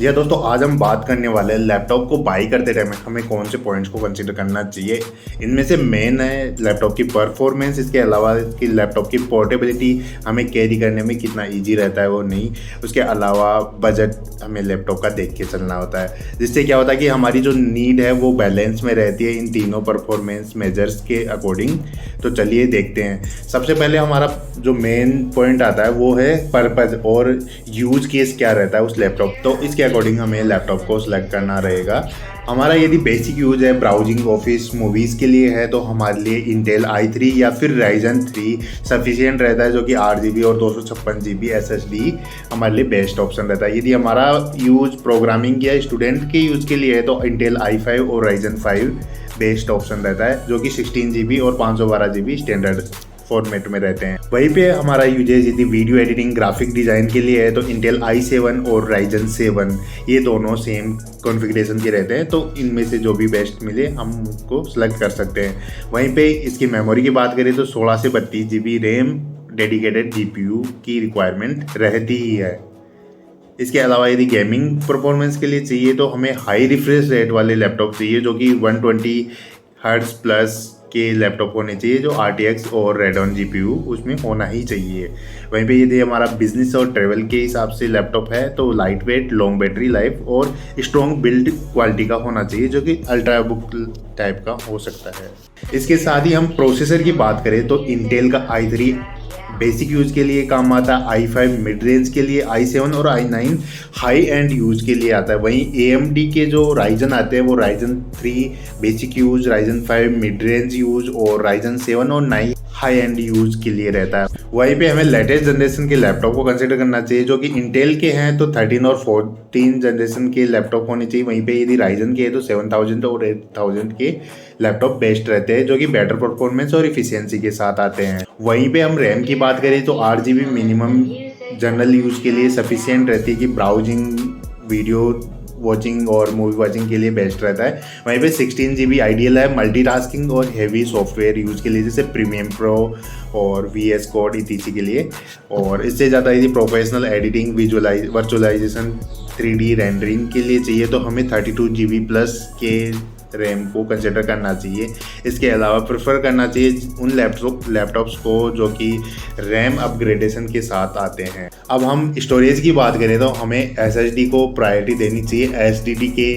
जी दोस्तों, आज हम बात करने वाले हैं लैपटॉप को बाई करते टाइम हमें कौन से पॉइंट्स को कंसीडर करना चाहिए। इनमें से मेन है लैपटॉप की परफॉर्मेंस, इसके अलावा इसकी लैपटॉप की पोर्टेबिलिटी, हमें कैरी करने में कितना इजी रहता है वो नहीं, उसके अलावा बजट हमें लैपटॉप का देख के चलना होता है, जिससे क्या होता है कि हमारी जो नीड है वो बैलेंस में रहती है इन तीनों परफॉर्मेंस मेजर्स के अकॉर्डिंग। तो चलिए देखते हैं। सबसे पहले हमारा जो मेन पॉइंट आता है वो है पर्पज़ और यूज केस क्या रहता है उस लैपटॉप। तो इसके अकॉर्डिंग हमें लैपटॉप को सिलेक्ट करना रहेगा। हमारा यदि बेसिक यूज है ब्राउजिंग, ऑफिस, मूवीज़ के लिए है तो हमारे लिए इंटेल i3 या फिर Ryzen 3 सफिशिएंट रहता है, जो कि 8 GB और 256 GB SSD हमारे लिए बेस्ट ऑप्शन रहता है। यदि हमारा यूज प्रोग्रामिंग या स्टूडेंट के यूज़ के लिए है तो इंटेल i5 और Ryzen 5 बेस्ट ऑप्शन रहता है, जो कि 16 GB और 512 GB स्टैंडर्ड फॉर्मेट में रहते हैं। वहीं पे हमारा यूजेज यदि वीडियो एडिटिंग, ग्राफिक डिज़ाइन के लिए है तो इंटेल i7 और Ryzen 7 ये दोनों सेम कॉन्फ़िगरेशन के रहते हैं, तो इनमें से जो भी बेस्ट मिले हम उसको सेलेक्ट कर सकते हैं। वहीं पे इसकी मेमोरी की बात करें तो 16 से 32 GB रैम डेडिकेटेड GPU की रिक्वायरमेंट रहती ही है। इसके अलावा यदि गेमिंग परफॉर्मेंस के लिए चाहिए तो हमें हाई रिफ्रेश रेट वाले लैपटॉप चाहिए, जो कि 120 हर्ट्ज प्लस के लैपटॉप होने चाहिए, जो RTX और Radeon GPU उसमें होना ही चाहिए। वहीं पे यदि हमारा बिजनेस और ट्रैवल के हिसाब से लैपटॉप है तो light weight, long battery life और स्ट्रॉन्ग बिल्ड क्वालिटी का होना चाहिए, जो कि अल्ट्रा बुक टाइप का हो सकता है। इसके साथ ही हम प्रोसेसर की बात करें तो इंटेल का i3 बेसिक यूज के लिए काम आता है, i5 मिड रेंज के लिए, i7 और i9 हाई एंड यूज के लिए आता है। वहीं AMD के जो Ryzen आते हैं वो Ryzen 3 basic use, Ryzen 5 mid range use और Ryzen 7 और 9 हाई एंड यूज के लिए रहता है। वहीं पे हमें लेटेस्ट जनरेशन के लैपटॉप को कंसिडर करना चाहिए, जो कि इंटेल के हैं तो 13 और 14 जनरेशन के लैपटॉप होने चाहिए। वहीं पे यदि Ryzen के हैं तो 7000 और 8000 के लैपटॉप बेस्ट रहते हैं, जो कि बेटर परफॉर्मेंस और इफिशियंसी के साथ आते हैं। वहीं पे हम रैम की बात करें तो 8 GB मिनिमम जनरल यूज के लिए सफिशिएंट रहती है, कि ब्राउजिंग, वीडियो वॉचिंग और मूवी वॉचिंग के लिए बेस्ट रहता है। वहीं पे 16 GB आइडियल है मल्टीटास्किंग और हेवी सॉफ्टवेयर यूज के लिए, जैसे प्रीमियम प्रो और VS कोड etc के लिए। और इससे ज़्यादा यदि professional editing, virtualisation, 3D rendering के लिए चाहिए तो हमें 32 GB प्लस के रैम को कंसिडर करना चाहिए। इसके अलावा प्रेफर करना चाहिए उन लैपटॉप्स को जो कि रैम अपग्रेडेशन के साथ आते हैं। अब हम स्टोरेज की बात करें तो हमें SSD को प्रायोरिटी देनी चाहिए SSD के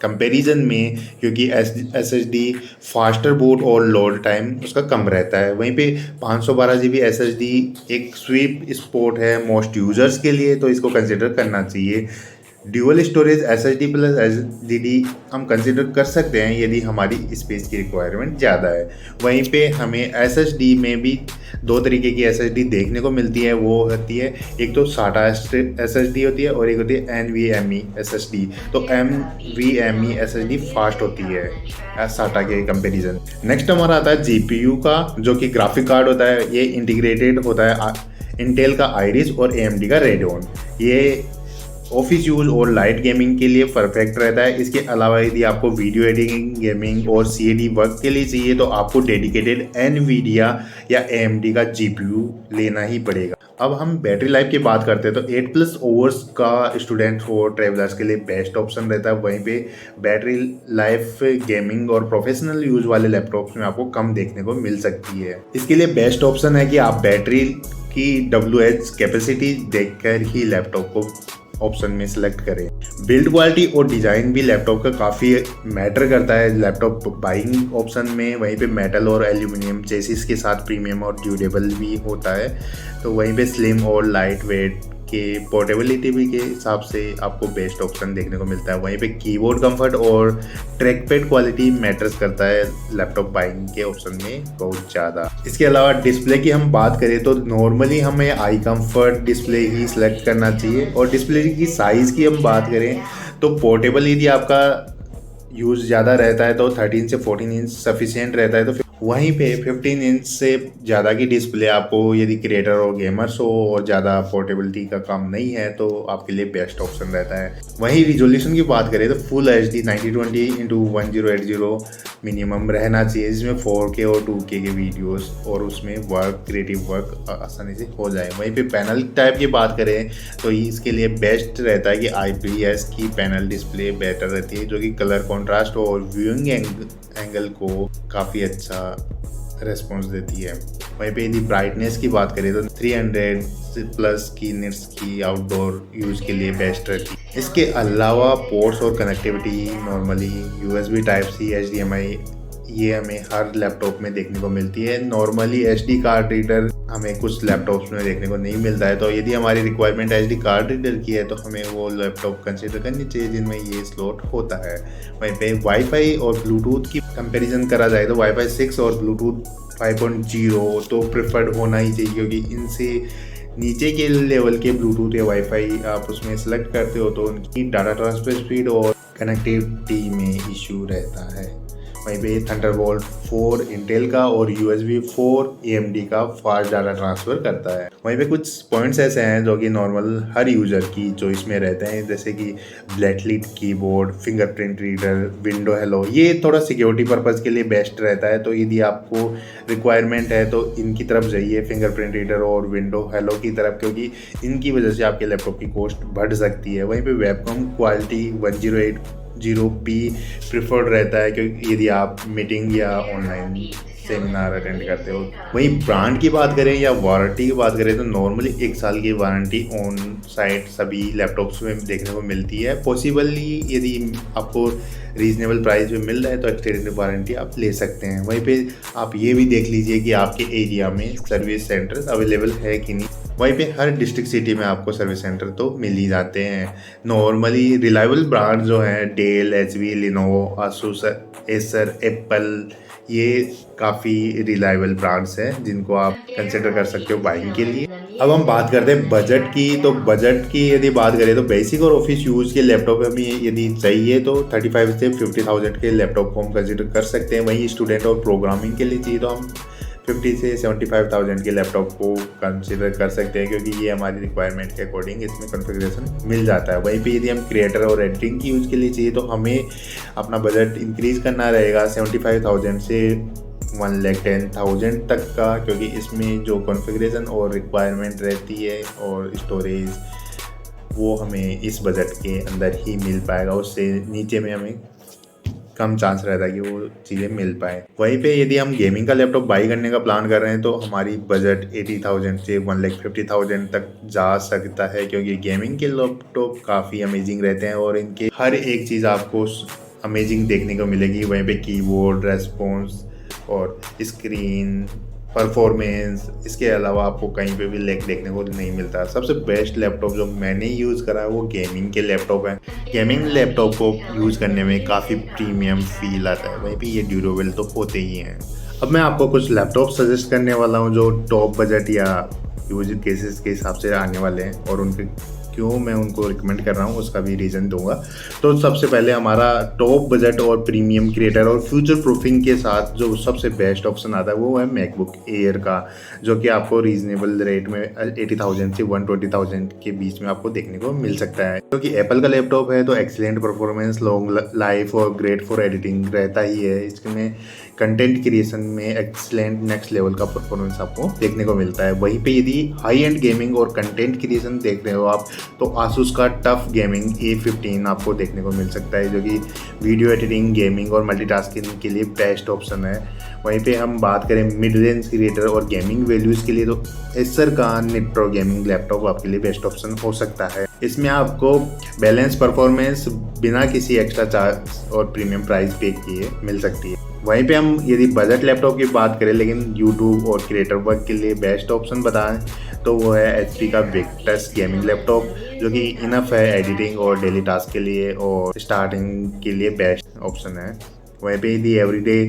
कंपैरिजन में, क्योंकि SSD फास्टर बूट और लोड टाइम उसका कम रहता है। वहीं पे 512 GB SSD एक स्वीट स्पॉट है मोस्ट यूजर्स के लिए, तो इसको कंसिडर करना चाहिए। Dual storage SSD plus SSD हम कंसिडर कर सकते हैं यदि हमारी स्पेस की रिक्वायरमेंट ज़्यादा है। वहीं पे हमें SSD में भी दो तरीके की SSD देखने को मिलती है, वो होती है एक तो SATA SSD होती है और एक होती है NVMe SSD। तो NVMe SSD फास्ट होती है SATA के कंपेरिजन। नेक्स्ट हमारा आता है GPU का, जो कि ग्राफिक कार्ड होता है। ये इंटीग्रेटेड होता है इंटेल का Iris और AMD का Radeon। ये ऑफिस यूज और लाइट गेमिंग के लिए परफेक्ट रहता है। इसके अलावा यदि आपको वीडियो एडिटिंग, गेमिंग और CAD वर्क के लिए चाहिए तो आपको डेडिकेटेड NVIDIA या AMD का GPU लेना ही पड़ेगा। अब हम बैटरी लाइफ की बात करते हैं तो 8+ आवर्स का स्टूडेंट और ट्रेवलर्स के लिए बेस्ट ऑप्शन रहता है। वहीं पे बैटरी लाइफ गेमिंग और प्रोफेशनल यूज वाले लैपटॉप्स में आपको कम देखने को मिल सकती है। इसके लिए बेस्ट ऑप्शन है कि आप बैटरी की WH कैपेसिटी देखकर ही लैपटॉप को ऑप्शन में सिलेक्ट करें। बिल्ड क्वालिटी और डिज़ाइन भी लैपटॉप का काफ़ी मैटर करता है लैपटॉप बाइंग ऑप्शन में। वहीं पे मेटल और एल्यूमिनियम चेसिस के साथ प्रीमियम और ड्यूरेबल भी होता है। तो वहीं पे स्लिम और लाइट वेट के पोर्टेबिलिटी भी के हिसाब से आपको बेस्ट ऑप्शन देखने को मिलता है। वहीं पे कीबोर्ड कंफर्ट और ट्रैक पैड क्वालिटी मैटर्स करता है लैपटॉप बाइंग के ऑप्शन में बहुत ज़्यादा। इसके अलावा डिस्प्ले की हम बात करें तो नॉर्मली हमें आई कंफर्ट डिस्प्ले ही सिलेक्ट करना चाहिए। और डिस्प्ले की साइज़ की हम बात करें तो पोर्टेबल यदि आपका यूज़ ज़्यादा रहता है तो 13 से 14 इंच सफिशिएंट रहता है। तो वहीं पे 15 इंच से ज़्यादा की डिस्प्ले आपको यदि क्रिएटर और गेमर्स हो और ज़्यादा पोर्टेबिलिटी का काम नहीं है तो आपके लिए बेस्ट ऑप्शन रहता है। वहीं रिजोल्यूशन की बात करें तो फुल HD 1920x1080 मिनिमम रहना चाहिए, जिसमें 4K और 2K के वीडियोस और उसमें वर्क, क्रिएटिव वर्क आसानी से हो जाए। वहीं पे पैनल टाइप की बात करें तो इसके लिए बेस्ट रहता है कि IPS की पैनल डिस्प्ले बेटर रहती है, जो कि कलर कॉन्ट्रास्ट और व्यूइंग एंगल को काफ़ी अच्छा रेस्पॉन्स देती है। वहीं पे यदि ब्राइटनेस की बात करें तो 300+ की निट्स की आउटडोर यूज़ के लिए बेस्ट रहती है। इसके अलावा पोर्ट्स और connectivity normally USB Type-C, HDMI ये हमें हर लैपटॉप में देखने को मिलती है। नॉर्मली SD कार्ड रीडर हमें कुछ लैपटॉप्स में देखने को नहीं मिलता है, तो यदि हमारी रिक्वायरमेंट SD कार्ड रीडर की है तो हमें वो लैपटॉप कंसिडर करनी चाहिए जिनमें ये स्लॉट होता है। वहीं पे वाईफाई और ब्लूटूथ की कंपैरिजन करा जाए तो वाईफाई 6 और ब्लूटूथ 5.0 तो प्रेफर्ड होना ही चाहिए, क्योंकि इनसे नीचे के लेवल के ब्लूटूथ या वाईफाई आप उसमें सेलेक्ट करते हो तो उनकी डाटा ट्रांसफर स्पीड और कनेक्टिविटी में इशू रहता है। वहीं पे थंडरबोल्ट 4 इंटेल का और USB 4 AMD का फास्ट डाटा ट्रांसफ़र करता है। वहीं पे कुछ पॉइंट्स ऐसे हैं जो कि नॉर्मल हर यूज़र की चॉइस में रहते हैं, जैसे कि backlit keyboard, fingerprint reader, window hello, ये थोड़ा सिक्योरिटी पर्पज़ के लिए बेस्ट रहता है। तो यदि आपको रिक्वायरमेंट है तो इनकी तरफ जाइए, फिंगरप्रिंट रीडर और विंडो हेलो की तरफ, क्योंकि इनकी वजह से आपके लैपटॉप की कॉस्ट बढ़ सकती है। वहीं पे वेबकम क्वालिटी 1080p प्रिफर्ड रहता है, क्योंकि यदि आप मीटिंग या ऑनलाइन सेमिनार अटेंड करते हो। वहीं ब्रांड की बात करें या वारंटी की बात करें तो नॉर्मली 1 साल की वारंटी ऑन साइट सभी लैपटॉप्स में देखने को मिलती है। पॉसिबली यदि आपको रीजनेबल प्राइस में मिल रहा है तो एक्सटेंडेड वारंटी आप ले सकते हैं। वहीं पे आप ये भी देख लीजिए कि आपके एरिया में सर्विस सेंटर्स अवेलेबल है कि नहीं। वहीं पे हर डिस्ट्रिक्ट सिटी में आपको सर्विस सेंटर तो मिल ही जाते हैं। नॉर्मली रिलायबल ब्रांड जो हैं Dell, HP, Lenovo, Asus, Acer, Apple, ये काफ़ी रिलायबल ब्रांड्स हैं जिनको आप कंसिडर कर सकते हो बाइंग के लिए। अब हम बात करते हैं बजट की। तो बजट की यदि बात करें तो बेसिक और ऑफिस यूज़ के लैपटॉप हमें यदि चाहिए तो 35 से 50,000 के लैपटॉप को हम कंसिडर कर सकते हैं। वहीं स्टूडेंट और प्रोग्रामिंग के लिए चाहिए तो हम 50 से 75,000 के लैपटॉप को कंसिडर कर सकते हैं, क्योंकि ये हमारी रिक्वायरमेंट के अकॉर्डिंग इसमें कॉन्फ़िगरेशन मिल जाता है। वहीं पे यदि हम क्रिएटर और एडिटिंग की यूज़ के लिए चाहिए तो हमें अपना बजट इंक्रीज़ करना रहेगा 75,000 से 110,000 तक का, क्योंकि इसमें जो कॉन्फ़िगरेशन और रिक्वायरमेंट रहती है और स्टोरेज वो हमें इस बजट के अंदर ही मिल पाएगा। उससे नीचे में हमें कम चांस रहता है कि वो चीज़ें मिल पाए। वहीं पे यदि हम गेमिंग का लैपटॉप बाई करने का प्लान कर रहे हैं तो हमारी बजट 80,000 से 1,50,000 तक जा सकता है, क्योंकि गेमिंग के लैपटॉप काफ़ी अमेजिंग रहते हैं और इनके हर एक चीज़ आपको अमेजिंग देखने को मिलेगी। वहीं पे कीबोर्ड, रेस्पॉन्स और स्क्रीन परफॉर्मेंस, इसके अलावा आपको कहीं पे भी लैग देखने को नहीं मिलता। सबसे बेस्ट लैपटॉप जो मैंने यूज़ करा है वो गेमिंग के लैपटॉप है। गेमिंग लैपटॉप को यूज़ करने में काफ़ी प्रीमियम फील आता है, वहीं पे ये ड्यूरेबल तो होते ही हैं। अब मैं आपको कुछ लैपटॉप सजेस्ट करने वाला हूँ जो टॉप बजट या यूज केसेस के हिसाब से आने वाले हैं, और उनके क्यों मैं उनको रिकमेंड कर रहा हूँ उसका भी रीज़न दूंगा। तो सबसे पहले हमारा टॉप बजट और प्रीमियम क्रिएटर और फ्यूचर प्रूफिंग के साथ जो सबसे बेस्ट ऑप्शन आता है वो है मैकबुक एयर का, जो कि आपको रीजनेबल रेट में 80,000 से 120,000 के बीच में आपको देखने को मिल सकता है। क्योंकि एप्पल का लैपटॉप है तो एक्सीलेंट परफॉर्मेंस, लॉन्ग लाइफ और ग्रेट फॉर एडिटिंग रहता ही है। इसमें कंटेंट क्रिएशन में एक्सीलेंट नेक्स्ट लेवल का परफॉर्मेंस आपको देखने को मिलता है। वहीं पे यदि हाई एंड गेमिंग और कंटेंट क्रिएशन देख रहे हो आप तो आसूस का टफ गेमिंग A15 आपको देखने को मिल सकता है, जो कि वीडियो एडिटिंग, गेमिंग और मल्टीटास्किंग के लिए बेस्ट ऑप्शन है। वहीं पे हम बात करें मिड रेंज क्रिएटर और गेमिंग वैल्यूज़ के लिए तो एसर का निट्रो गेमिंग लैपटॉप आपके लिए बेस्ट ऑप्शन हो सकता है। इसमें आपको बैलेंस परफॉर्मेंस बिना किसी एक्स्ट्रा चार्ज और प्रीमियम प्राइस पे किए मिल सकती है। वहीं पे हम यदि बजट लैपटॉप की बात करें लेकिन यूट्यूब और क्रिएटर वर्क के लिए बेस्ट ऑप्शन बताएं तो वो है HP का विक्टस गेमिंग लैपटॉप, जो कि इनफ है एडिटिंग और डेली टास्क के लिए और स्टार्टिंग के लिए बेस्ट ऑप्शन है। वहीं पे यदि एवरीडे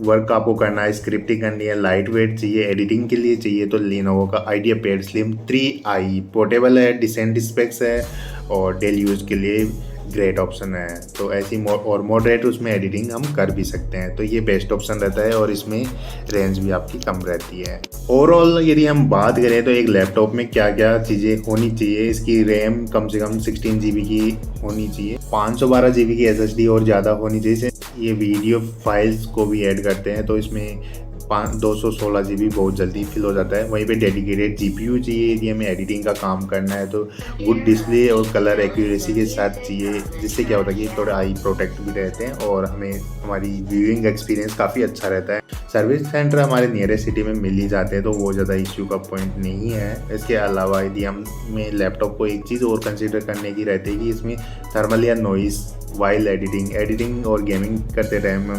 वर्क आपको करना है, स्क्रिप्टिंग करनी है, लाइट वेट चाहिए, एडिटिंग के लिए चाहिए तो लिनोवो का IdeaPad Slim 3i पोर्टेबल है, डिसेंट स्पेक्स है और डेली यूज़ के लिए ग्रेट ऑप्शन है। तो ऐसी और मॉडरेट उसमें एडिटिंग हम कर भी सकते हैं, तो ये बेस्ट ऑप्शन रहता है और इसमें रेंज भी आपकी कम रहती है। ओवरऑल यदि हम बात करें तो एक लैपटॉप में क्या क्या चीज़ें होनी चाहिए, इसकी रैम कम से कम 16 GB की होनी चाहिए, 512 GB की SSD और ज़्यादा होनी चाहिए। ये वीडियो फाइल्स को भी ऐड करते हैं तो इसमें 216 GB बहुत जल्दी फिल हो जाता है। वहीं पे डेडिकेटेड GPU चाहिए यदि हमें एडिटिंग का काम करना है, तो गुड डिस्प्ले और कलर एक्यूरेसी के साथ चाहिए, जिससे क्या होता है कि थोड़ा आई प्रोटेक्ट भी रहते हैं और हमें हमारी व्यूइंग एक्सपीरियंस काफ़ी अच्छा रहता है। सर्विस सेंटर हमारे नियरेस्ट सिटी में मिल ही जाते हैं, तो वो ज़्यादा इश्यू का पॉइंट नहीं है। इसके अलावा यदि हमें लैपटॉप को एक चीज़ और कंसिडर करने की रहती है कि इसमें थर्मल या नॉइस वाइल एडिटिंग और गेमिंग करते टाइम,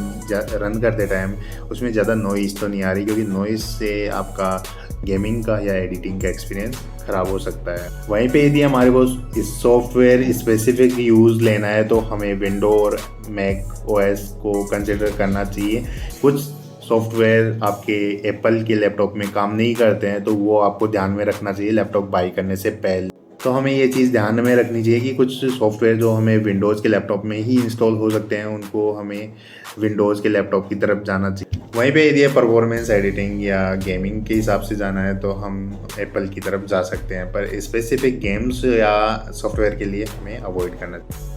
रन करते टाइम उसमें ज़्यादा नॉइस तो नहीं आ रही, क्योंकि नॉइस से आपका गेमिंग का या एडिटिंग का एक्सपीरियंस ख़राब हो सकता है। वहीं पे यदि हमारे को इस सॉफ्टवेयर स्पेसिफिक यूज़ लेना है तो हमें विंडो और मैक OS को कंसिडर करना चाहिए। कुछ सॉफ्टवेयर आपके एप्पल के लैपटॉप में काम नहीं करते हैं, तो वो आपको ध्यान में रखना चाहिए लैपटॉप बाई करने से पहले। तो हमें ये चीज़ ध्यान में रखनी चाहिए कि कुछ सॉफ्टवेयर जो हमें विंडोज़ के लैपटॉप में ही इंस्टॉल हो सकते हैं, उनको हमें विंडोज़ के लैपटॉप की तरफ जाना चाहिए। वहीं पे यदि परफॉर्मेंस एडिटिंग या गेमिंग के हिसाब से जाना है तो हम एप्पल की तरफ जा सकते हैं, पर स्पेसिफिक गेम्स या सॉफ्टवेयर के लिए हमें अवॉइड करना चाहिए।